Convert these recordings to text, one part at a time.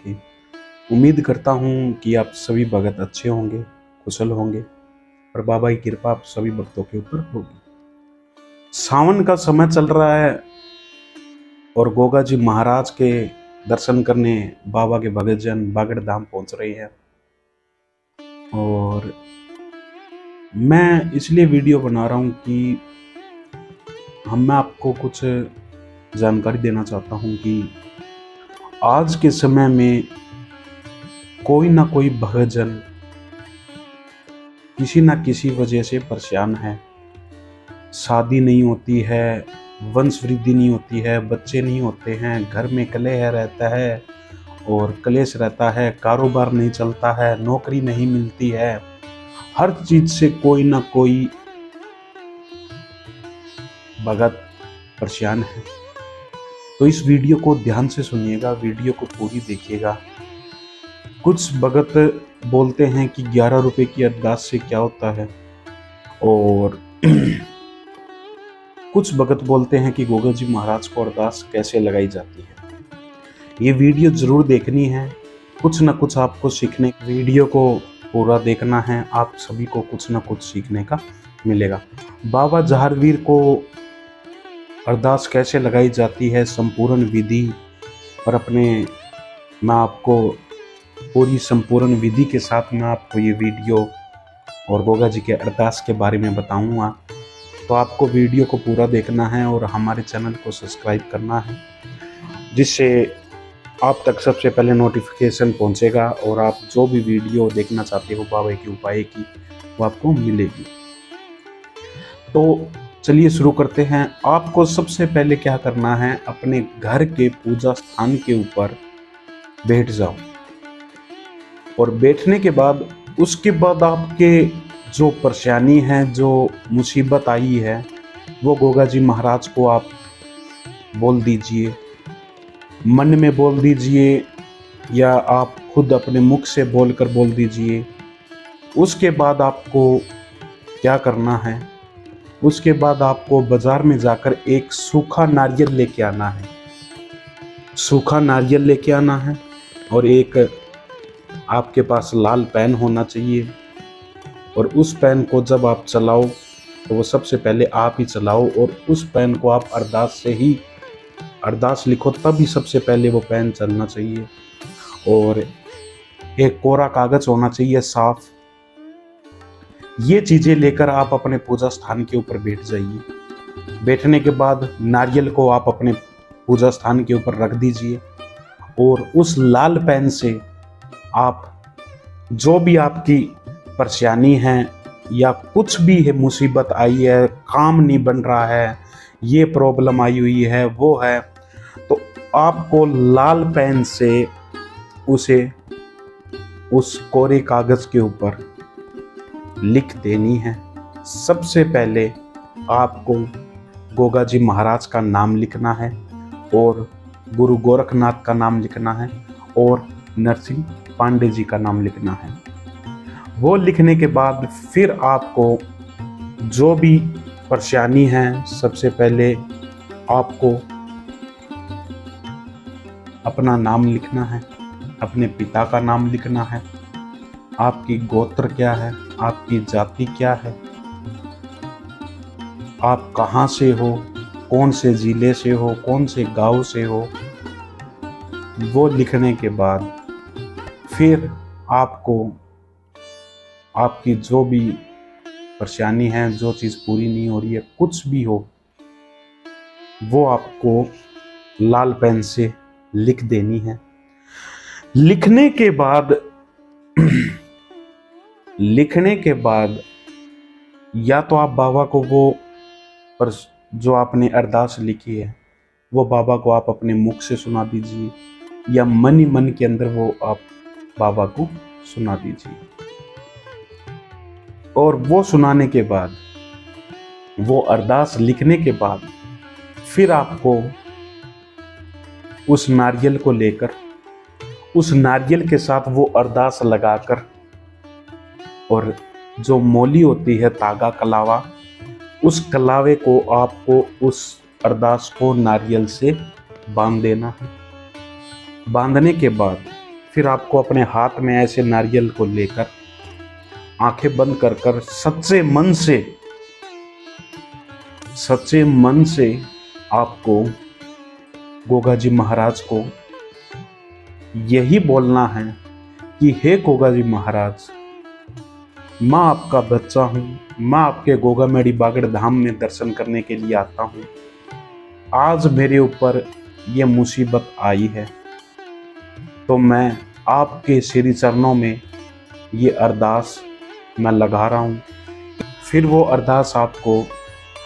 की। उम्मीद करता हूँ कि आप सभी भगत अच्छे होंगे, कुशल होंगे और बाबा की कृपा आप सभी भक्तों के ऊपर होगी। सावन का समय चल रहा है और गोगा जी महाराज के दर्शन करने बाबा के भगत जन बागड़ धाम पहुंच रहे हैं। और मैं इसलिए वीडियो बना रहा हूँ कि मैं आपको कुछ जानकारी देना चाहता हूँ कि आज के समय में कोई ना कोई भक्तजन किसी ना किसी वजह से परेशान है। शादी नहीं होती है, वंश वृद्धि नहीं होती है, बच्चे नहीं होते हैं, घर में कलह रहता है और क्लेश रहता है, कारोबार नहीं चलता है, नौकरी नहीं मिलती है, हर चीज से कोई ना कोई भगत परेशान है। तो इस वीडियो को ध्यान से सुनिएगा, वीडियो को पूरी देखिएगा। कुछ भगत बोलते हैं कि 11 रुपए की अरदास से क्या होता है और कुछ भगत बोलते हैं कि गोगा जी महाराज को अरदास कैसे लगाई जाती है। ये वीडियो जरूर देखनी है, कुछ ना कुछ आपको सीखने। वीडियो को पूरा देखना है, आप सभी को कुछ ना कुछ सीखने का मिलेगा। बाबा जहारवीर को अरदास कैसे लगाई जाती है, संपूर्ण विधि और मैं आपको पूरी संपूर्ण विधि के साथ मैं आपको ये वीडियो और गोगा जी के अरदास के बारे में बताऊंगा। तो आपको वीडियो को पूरा देखना है और हमारे चैनल को सब्सक्राइब करना है, जिससे आप तक सबसे पहले नोटिफिकेशन पहुंचेगा और आप जो भी वीडियो देखना चाहते हो बाबा के उपाय की वो आपको मिलेगी। तो चलिए शुरू करते हैं। आपको सबसे पहले क्या करना है, अपने घर के पूजा स्थान के ऊपर बैठ जाओ और बैठने के बाद उसके बाद आपके जो परेशानी है, जो मुसीबत आई है, वो गोगा जी महाराज को आप बोल दीजिए, मन में बोल दीजिए या आप खुद अपने मुख से बोलकर बोल दीजिए। उसके बाद आपको क्या करना है, उसके बाद आपको बाजार में जाकर एक सूखा नारियल लेके आना है। सूखा नारियल लेके आना है और एक आपके पास लाल पेन होना चाहिए और उस पेन को जब आप चलाओ तो वो सबसे पहले आप ही चलाओ और उस पेन को आप अरदास से ही अरदास लिखो, तभी सबसे पहले वो पेन चलना चाहिए। और एक कोरा कागज होना चाहिए साफ। ये चीजें लेकर आप अपने पूजा स्थान के ऊपर बैठ जाइए। बैठने के बाद नारियल को आप अपने पूजा स्थान के ऊपर रख दीजिए और उस लाल पेन से आप जो भी आपकी परेशानी है या कुछ भी है, मुसीबत आई है, काम नहीं बन रहा है, ये प्रॉब्लम आई हुई है, वो है, तो आपको लाल पेन से उसे उस कोरे कागज के ऊपर लिख देनी है। सबसे पहले आपको गोगा जी महाराज का नाम लिखना है और गुरु गोरखनाथ का नाम लिखना है और नरसिंह पांडे जी का नाम लिखना है। वो लिखने के बाद फिर आपको जो भी परेशानी है, सबसे पहले आपको अपना नाम लिखना है, अपने पिता का नाम लिखना है, आपकी गोत्र क्या है, आपकी जाति क्या है, आप कहाँ से हो, कौन से जिले से हो, कौन से गांव से हो। वो लिखने के बाद फिर आपको आपकी जो भी परेशानी है, जो चीज़ पूरी नहीं हो रही है, कुछ भी हो, वो आपको लाल पेन से लिख देनी है। लिखने के बाद या तो आप बाबा को वो जो आपने अरदास लिखी है वो बाबा को आप अपने मुख से सुना दीजिए या मन ही मन के अंदर वो आप बाबा को सुना दीजिए। और वो सुनाने के बाद, वो अरदास लिखने के बाद फिर आपको उस नारियल को लेकर उस नारियल के साथ वो अरदास लगाकर और जो मोली होती है, तागा कलावा, उस कलावे को आपको उस अरदास को नारियल से बांध देना है। बांधने के बाद फिर आपको अपने हाथ में ऐसे नारियल को लेकर आंखें बंद कर कर सच्चे मन से आपको गोगा जी महाराज को यही बोलना है कि हे गोगा जी महाराज, मैं आपका बच्चा हूँ, मैं आपके गोगा मेडी बागड़ धाम में दर्शन करने के लिए आता हूँ। आज मेरे ऊपर ये मुसीबत आई है, तो मैं आपके श्री चरणों में ये अरदास मैं लगा रहा हूँ। फिर वो अरदास आपको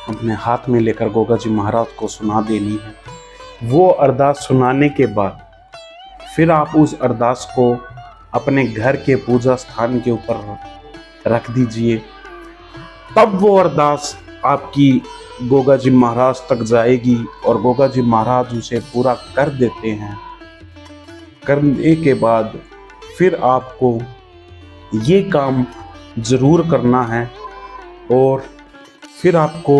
अपने हाथ में लेकर गोगा जी महाराज को सुना देनी है। वो अरदास सुनाने के बाद फिर आप उस अरदास को अपने घर के पूजा स्थान के ऊपर रख दीजिए। तब वो अरदास आपकी गोगा जी महाराज तक जाएगी और गोगा जी महाराज उसे पूरा कर देते हैं। करने के बाद फिर आपको ये काम ज़रूर करना है, और फिर आपको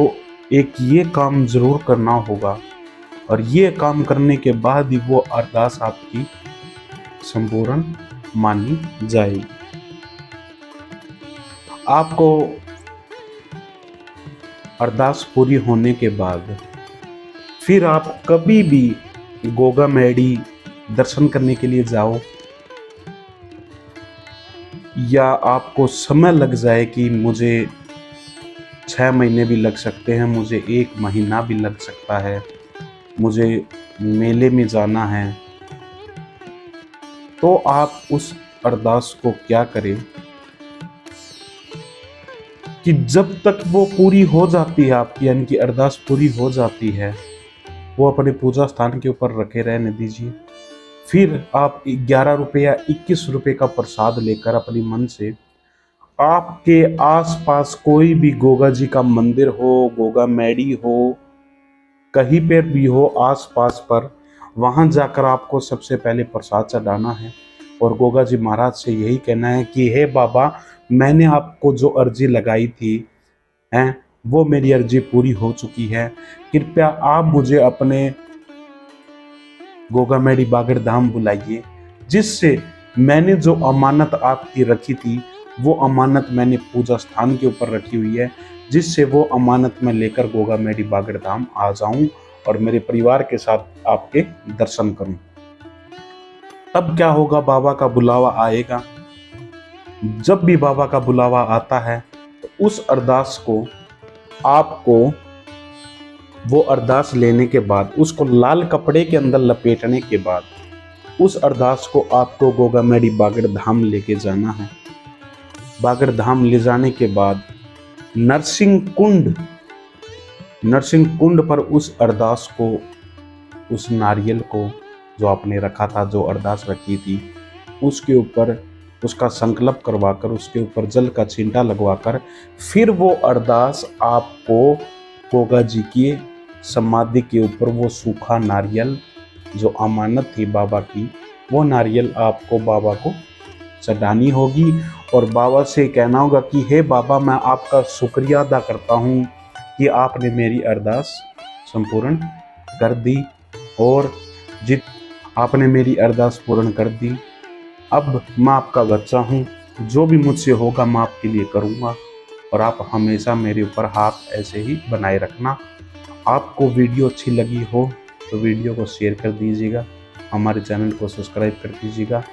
एक ये काम ज़रूर करना होगा, और ये काम करने के बाद ही वो अरदास आपकी संपूर्ण मानी जाएगी। आपको अरदास पूरी होने के बाद फिर आप कभी भी गोगा मेडी दर्शन करने के लिए जाओ, या आपको समय लग जाए कि मुझे 6 महीने भी लग सकते हैं, मुझे 1 महीना भी लग सकता है, मुझे मेले में जाना है, तो आप उस अरदास को क्या करें कि जब तक वो पूरी हो जाती है आपकी, यानी कि अरदास पूरी हो जाती है, वो अपने पूजा स्थान के ऊपर रखे रहने दीजिए। फिर आप 11 रुपये या 21 रुपये का प्रसाद लेकर अपने मन से आपके आसपास कोई भी गोगा जी का मंदिर हो, गोगा मेडी हो, कहीं पर भी हो आसपास पर, वहां जाकर आपको सबसे पहले प्रसाद चढ़ाना है और गोगा जी महाराज से यही कहना है कि हे बाबा, मैंने आपको जो अर्जी लगाई थी वो मेरी अर्जी पूरी हो चुकी है। कृपया आप मुझे अपने गोगा मेडी बागड़ धाम बुलाइए, जिससे मैंने जो अमानत आपकी रखी थी वो अमानत मैंने पूजा स्थान के ऊपर रखी हुई है, जिससे वो अमानत मैं लेकर गोगा मेडी बागड़ धाम आ जाऊं और मेरे परिवार के साथ आपके दर्शन करूं। तब क्या होगा, बाबा का बुलावा आएगा। जब भी बाबा का बुलावा आता है तो उस अरदास को आपको, वो अरदास लेने के बाद उसको लाल कपड़े के अंदर लपेटने के बाद उस अरदास को आपको गोगा मेडी बागड़ धाम लेके जाना है। बागड़ धाम ले जाने के बाद नरसिंह कुंड पर उस अरदास को, उस नारियल को जो आपने रखा था, जो अरदास रखी थी, उसके ऊपर उसका संकल्प करवाकर उसके ऊपर जल का छींटा लगवाकर फिर वो अरदास आपको गोगा जी की समाधि के ऊपर वो सूखा नारियल जो अमानत थी बाबा की, वो नारियल आपको बाबा को चढ़ानी होगी और बाबा से कहना होगा कि हे बाबा, मैं आपका शुक्रिया अदा करता हूँ कि आपने मेरी अरदास संपूर्ण कर दी, और आपने मेरी अरदास पूर्ण कर दी। अब मैं आपका बच्चा हूँ, जो भी मुझसे होगा मैं आपके लिए करूँगा, और आप हमेशा मेरे ऊपर हाथ ऐसे ही बनाए रखना। आपको वीडियो अच्छी लगी हो तो वीडियो को शेयर कर दीजिएगा, हमारे चैनल को सब्सक्राइब कर दीजिएगा।